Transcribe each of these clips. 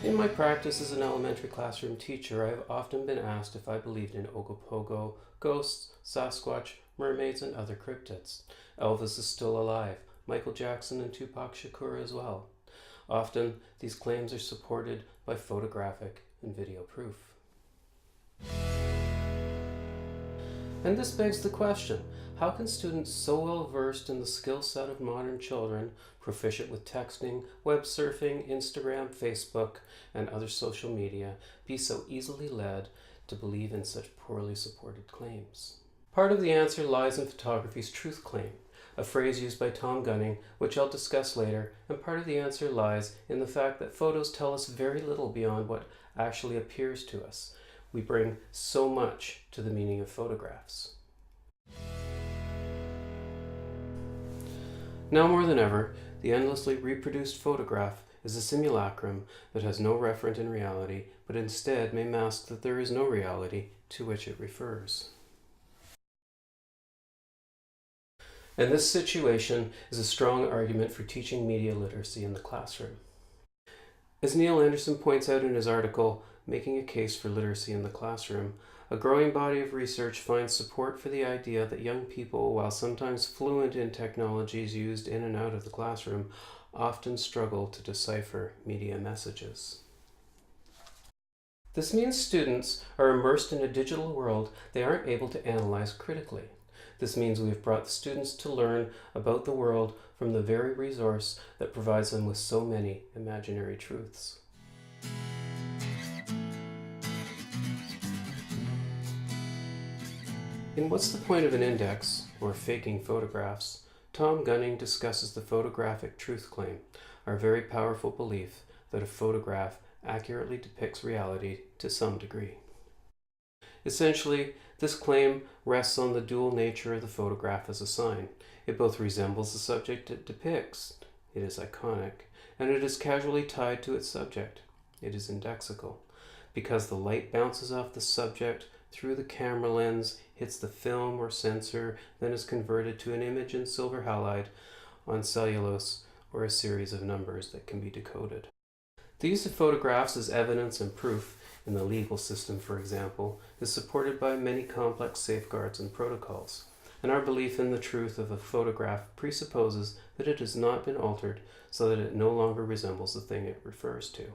In my practice as an elementary classroom teacher, I have often been asked if I believed in Ogopogo, ghosts, Sasquatch, mermaids, and other cryptids. Elvis is still alive, Michael Jackson and Tupac Shakur as well. Often, these claims are supported by photographic and video proof. And this begs the question, how can students so well versed in the skill set of modern children, proficient with texting, web surfing, Instagram, Facebook, and other social media, be so easily led to believe in such poorly supported claims? Part of the answer lies in photography's truth claim, a phrase used by Tom Gunning, which I'll discuss later, and part of the answer lies in the fact that photos tell us very little beyond what actually appears to us. We bring so much to the meaning of photographs. Now more than ever, the endlessly reproduced photograph is a simulacrum that has no referent in reality, but instead may mask that there is no reality to which it refers. And this situation is a strong argument for teaching media literacy in the classroom. As Neil Anderson points out in his article, Making a Case for Literacy in the Classroom, a growing body of research finds support for the idea that young people, while sometimes fluent in technologies used in and out of the classroom, often struggle to decipher media messages. This means students are immersed in a digital world they aren't able to analyze critically. This means we have brought the students to learn about the world from the very resource that provides them with so many imaginary truths. In What's the Point of an Index, or Faking Photographs, Tom Gunning discusses the photographic truth claim, our very powerful belief that a photograph accurately depicts reality to some degree. Essentially, this claim rests on the dual nature of the photograph as a sign. It both resembles the subject it depicts, it is iconic, and it is casually tied to its subject, it is indexical. Because the light bounces off the subject through the camera lens, hits the film or sensor, then is converted to an image in silver halide on cellulose or a series of numbers that can be decoded. The use of photographs as evidence and proof in the legal system, for example, is supported by many complex safeguards and protocols, and our belief in the truth of a photograph presupposes that it has not been altered so that it no longer resembles the thing it refers to.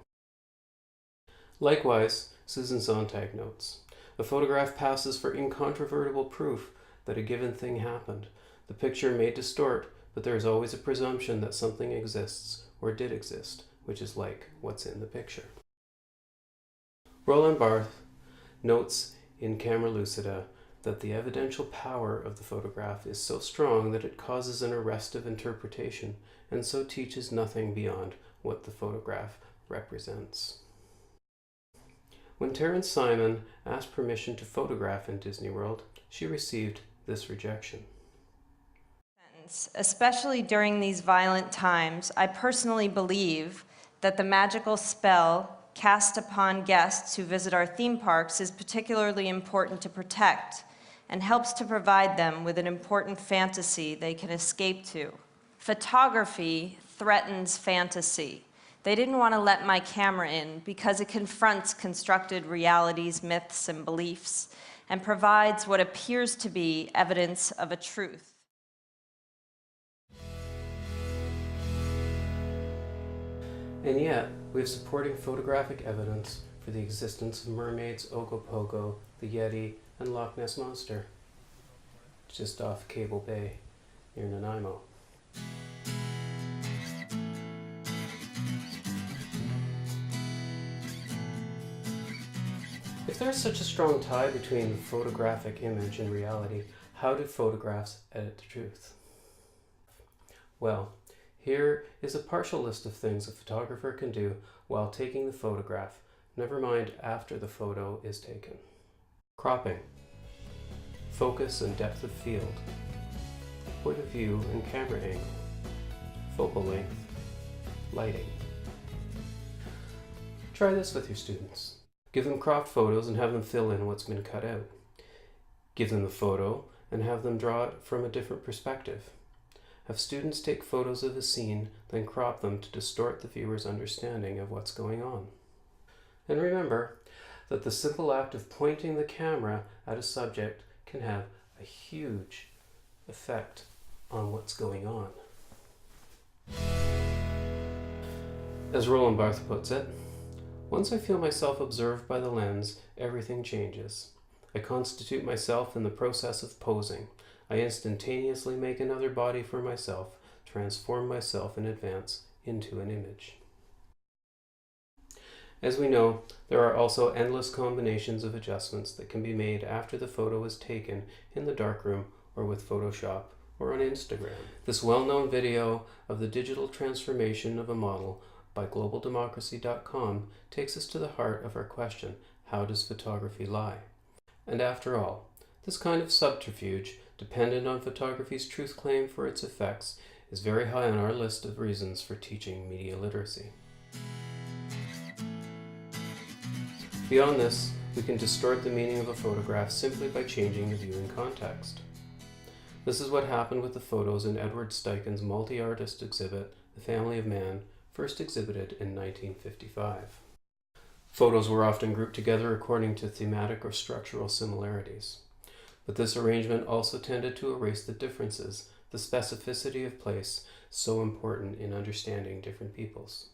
Likewise, Susan Sontag notes, a photograph passes for incontrovertible proof that a given thing happened. The picture may distort, but there is always a presumption that something exists or did exist, which is like what's in the picture. Roland Barthes notes in Camera Lucida that the evidential power of the photograph is so strong that it causes an arrest of interpretation and so teaches nothing beyond what the photograph represents. When Terence Simon asked permission to photograph in Disney World, she received this rejection. Especially during these violent times, I personally believe that the magical spell cast upon guests who visit our theme parks is particularly important to protect and helps to provide them with an important fantasy they can escape to. Photography threatens fantasy. They didn't want to let my camera in because it confronts constructed realities, myths, and beliefs, and provides what appears to be evidence of a truth. And yet, we have supporting photographic evidence for the existence of mermaids, Ogopogo, the Yeti, and Loch Ness Monster, just off Cable Bay near Nanaimo. If there is such a strong tie between the photographic image and reality, how do photographs edit the truth? Well, here is a partial list of things a photographer can do while taking the photograph, never mind after the photo is taken. Cropping, focus and depth of field, point of view and camera angle, focal length, lighting. Try this with your students. Give them cropped photos and have them fill in what's been cut out. Give them the photo and have them draw it from a different perspective. Have students take photos of a scene, then crop them to distort the viewer's understanding of what's going on. And remember that the simple act of pointing the camera at a subject can have a huge effect on what's going on. As Roland Barthes puts it, once I feel myself observed by the lens, everything changes. I constitute myself in the process of posing. I instantaneously make another body for myself, transform myself in advance into an image. As we know, there are also endless combinations of adjustments that can be made after the photo is taken in the darkroom or with Photoshop or on Instagram. This well-known video of the digital transformation of a model by globaldemocracy.com takes us to the heart of our question, how does photography lie? And after all, this kind of subterfuge, dependent on photography's truth claim for its effects, is very high on our list of reasons for teaching media literacy. Beyond this, we can distort the meaning of a photograph simply by changing the viewing context. This is what happened with the photos in Edward Steichen's multi-artist exhibit, The Family of Man, first exhibited in 1955. Photos were often grouped together according to thematic or structural similarities. But this arrangement also tended to erase the differences, the specificity of place, so important in understanding different peoples.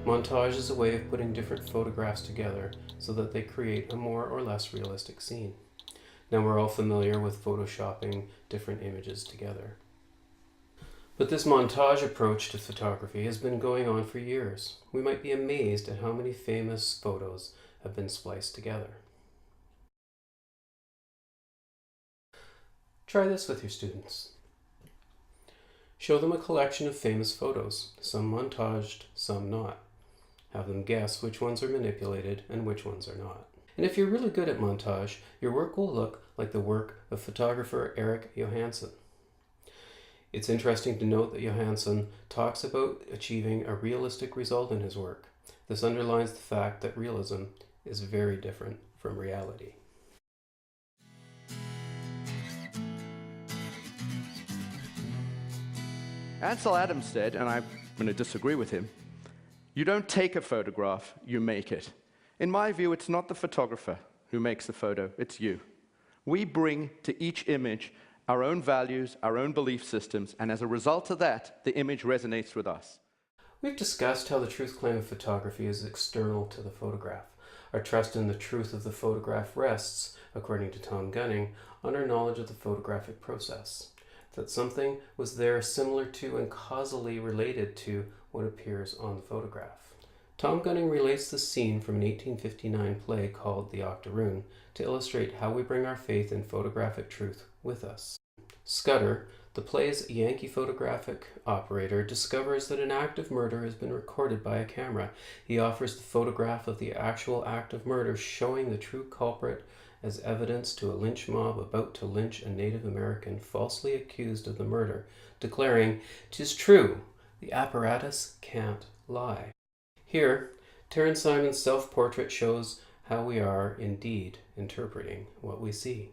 Montage is a way of putting different photographs together so that they create a more or less realistic scene. Now we're all familiar with photoshopping different images together. But this montage approach to photography has been going on for years. We might be amazed at how many famous photos have been spliced together. Try this with your students. Show them a collection of famous photos, some montaged, some not. Have them guess which ones are manipulated and which ones are not. And if you're really good at montage, your work will look like the work of photographer Erik Johansson. It's interesting to note that Johansson talks about achieving a realistic result in his work. This underlines the fact that realism is very different from reality. Ansel Adams said, and I'm going to disagree with him, you don't take a photograph, you make it. In my view, it's not the photographer who makes the photo, it's you. We bring to each image our own values, our own belief systems, and as a result of that, the image resonates with us. We've discussed how the truth claim of photography is external to the photograph. Our trust in the truth of the photograph rests, according to Tom Gunning, on our knowledge of the photographic process. That something was there similar to and causally related to what appears on the photograph. Tom Gunning relates the scene from an 1859 play called The Octoroon to illustrate how we bring our faith in photographic truth with us. Scudder, the play's Yankee photographic operator, discovers that an act of murder has been recorded by a camera. He offers the photograph of the actual act of murder, showing the true culprit as evidence to a lynch mob about to lynch a Native American falsely accused of the murder, declaring, "'Tis true, the apparatus can't lie." Here, Terence Simon's self-portrait shows how we are indeed interpreting what we see.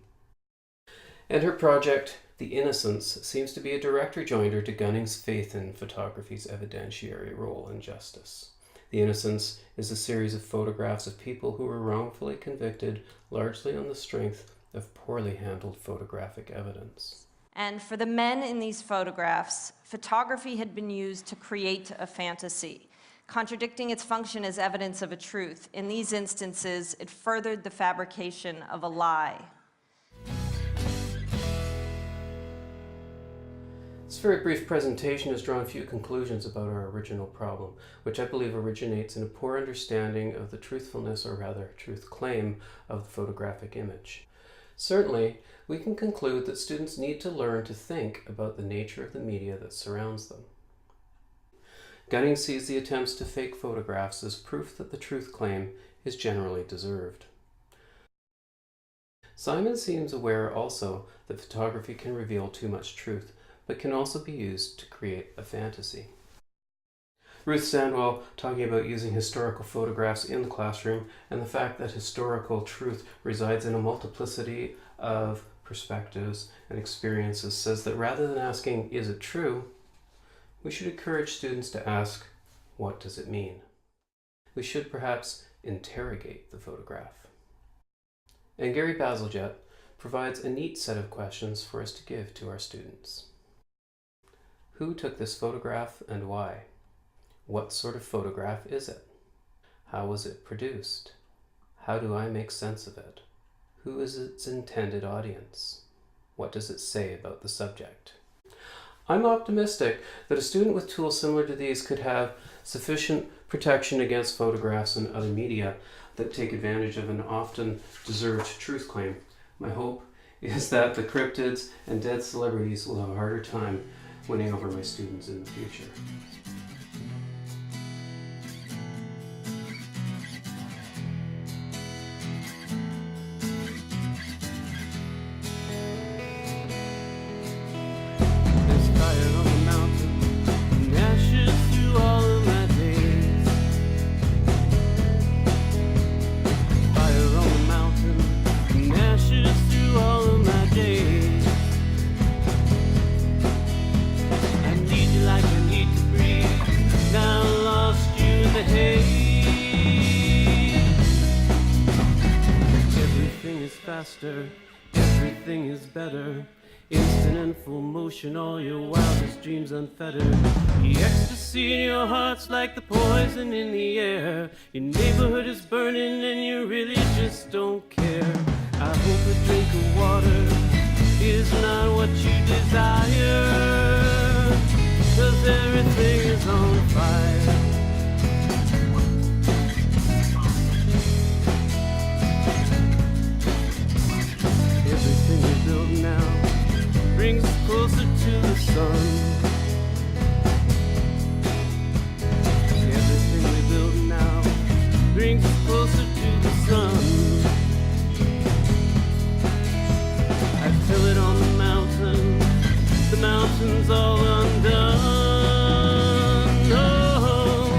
And her project, The Innocents, seems to be a direct rejoinder to Gunning's faith in photography's evidentiary role in justice. The Innocents is a series of photographs of people who were wrongfully convicted, largely on the strength of poorly handled photographic evidence. And for the men in these photographs, photography had been used to create a fantasy, contradicting its function as evidence of a truth. In these instances, it furthered the fabrication of a lie. This very brief presentation has drawn few conclusions about our original problem, which I believe originates in a poor understanding of the truthfulness, or rather truth claim, of the photographic image. Certainly, we can conclude that students need to learn to think about the nature of the media that surrounds them. Gunning sees the attempts to fake photographs as proof that the truth claim is generally deserved. Simon seems aware also that photography can reveal too much truth, but can also be used to create a fantasy. Ruth Sandwell, talking about using historical photographs in the classroom and the fact that historical truth resides in a multiplicity of perspectives and experiences, says that rather than asking, "Is it true?" we should encourage students to ask, "What does it mean?" we should perhaps interrogate the photograph. And Gary Bazalgette provides a neat set of questions for us to give to our students. Who took this photograph and why? What sort of photograph is it? How was it produced? How do I make sense of it? Who is its intended audience? What does it say about the subject? I'm optimistic that a student with tools similar to these could have sufficient protection against photographs and other media that take advantage of an often deserved truth claim. My hope is that the cryptids and dead celebrities will have a harder time winning over my students in the future. Faster, everything is better. Instant and full motion, all your wildest dreams unfettered. The ecstasy in your heart's like the poison in the air. Your neighborhood is burning and you really just don't care. I hope a drink of water is not what you desire, 'cause everything is on fire. Everything we build now brings us closer to the sun. Everything we build now brings us closer to the sun. I feel it on the mountains all undone. Oh,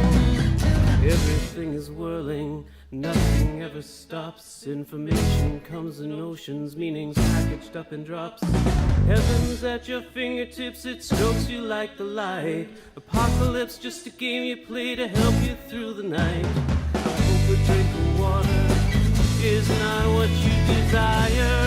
everything is whirling, nothing ever stops. Information comes in oceans, meanings packaged up in drops. Heaven's at your fingertips, it strokes you like the light. Apocalypse, just a game you play to help you through the night. I hope a drink of water is not what you desire,